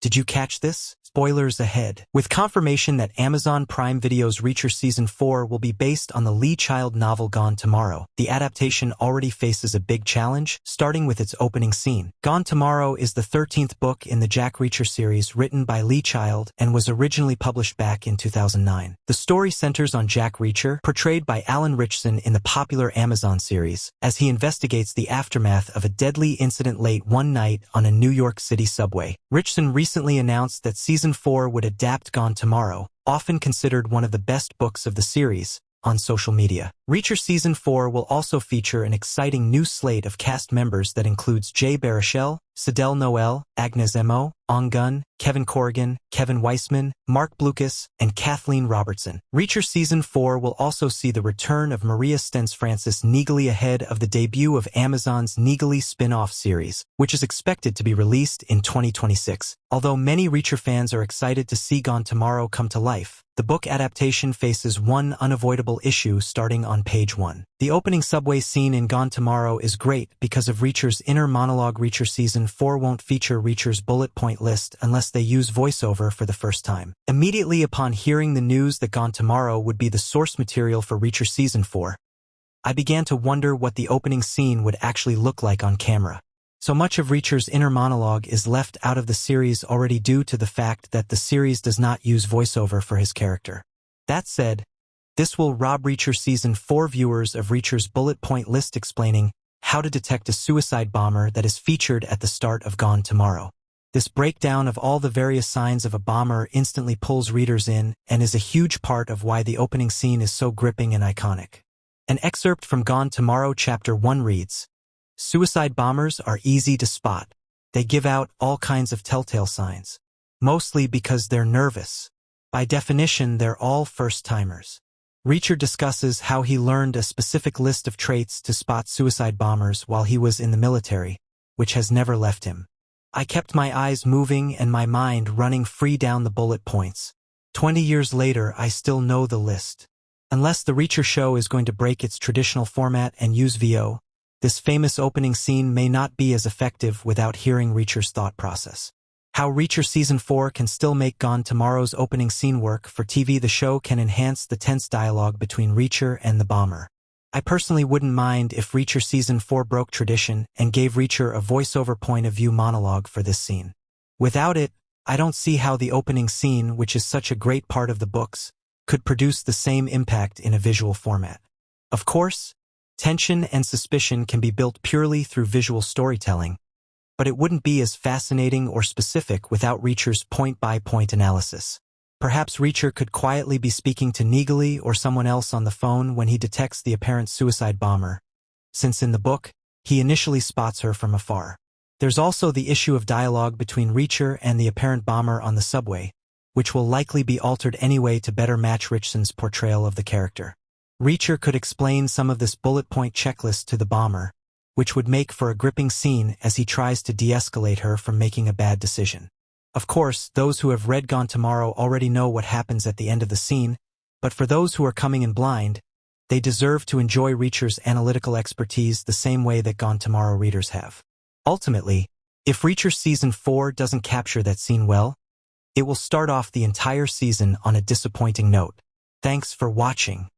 Did you catch this? Spoilers ahead. With confirmation that Amazon Prime Video's Reacher Season 4 will be based on the Lee Child novel Gone Tomorrow, the adaptation already faces a big challenge, starting with its opening scene. Gone Tomorrow is the 13th book in the Jack Reacher series written by Lee Child and was originally published back in 2009. The story centers on Jack Reacher, portrayed by Alan Ritchson in the popular Amazon series, as he investigates the aftermath of a deadly incident late one night on a New York City subway. Ritchson recently announced that Season 4 would adapt Gone Tomorrow, often considered one of the best books of the series, on social media. Reacher Season 4 will also feature an exciting new slate of cast members that includes Jay Baruchel, Sidel Noel, Agnes Emo, Ong Gun, Kevin Corrigan, Kevin Weissman, Mark Blucas, and Kathleen Robertson. Reacher Season 4 will also see the return of Maria Stens-Francis Neagley ahead of the debut of Amazon's Neagley spin-off series, which is expected to be released in 2026. Although many Reacher fans are excited to see Gone Tomorrow come to life, the book adaptation faces one unavoidable issue starting on page 1. The opening subway scene in Gone Tomorrow is great because of Reacher's inner monologue. Reacher Season 4 won't feature Reacher's bullet point list unless they use voiceover for the first time. Immediately upon hearing the news that Gone Tomorrow would be the source material for Reacher Season 4, I began to wonder what the opening scene would actually look like on camera. So much of Reacher's inner monologue is left out of the series already due to the fact that the series does not use voiceover for his character. That said, this will rob Reacher Season 4 viewers of Reacher's bullet point list explaining how to detect a suicide bomber that is featured at the start of Gone Tomorrow. This breakdown of all the various signs of a bomber instantly pulls readers in and is a huge part of why the opening scene is so gripping and iconic. An excerpt from Gone Tomorrow Chapter 1 reads, "Suicide bombers are easy to spot. They give out all kinds of telltale signs, mostly because they're nervous. By definition, they're all first-timers." Reacher discusses how he learned a specific list of traits to spot suicide bombers while he was in the military, which has never left him. "I kept my eyes moving and my mind running free down the bullet points. 20 years later, I still know the list." Unless the Reacher show is going to break its traditional format and use VO, this famous opening scene may not be as effective without hearing Reacher's thought process. How Reacher Season 4 can still make Gone Tomorrow's opening scene work for TV. The show can enhance the tense dialogue between Reacher and the bomber. I personally wouldn't mind if Reacher Season 4 broke tradition and gave Reacher a voiceover point-of-view monologue for this scene. Without it, I don't see how the opening scene, which is such a great part of the books, could produce the same impact in a visual format. Of course, tension and suspicion can be built purely through visual storytelling, but it wouldn't be as fascinating or specific without Reacher's point-by-point analysis. Perhaps Reacher could quietly be speaking to Neagley or someone else on the phone when he detects the apparent suicide bomber, since in the book, he initially spots her from afar. There's also the issue of dialogue between Reacher and the apparent bomber on the subway, which will likely be altered anyway to better match Ritchson's portrayal of the character. Reacher could explain some of this bullet point checklist to the bomber, which would make for a gripping scene as he tries to de-escalate her from making a bad decision. Of course, those who have read Gone Tomorrow already know what happens at the end of the scene, but for those who are coming in blind, they deserve to enjoy Reacher's analytical expertise the same way that Gone Tomorrow readers have. Ultimately, if Reacher Season 4 doesn't capture that scene well, it will start off the entire season on a disappointing note. Thanks for watching.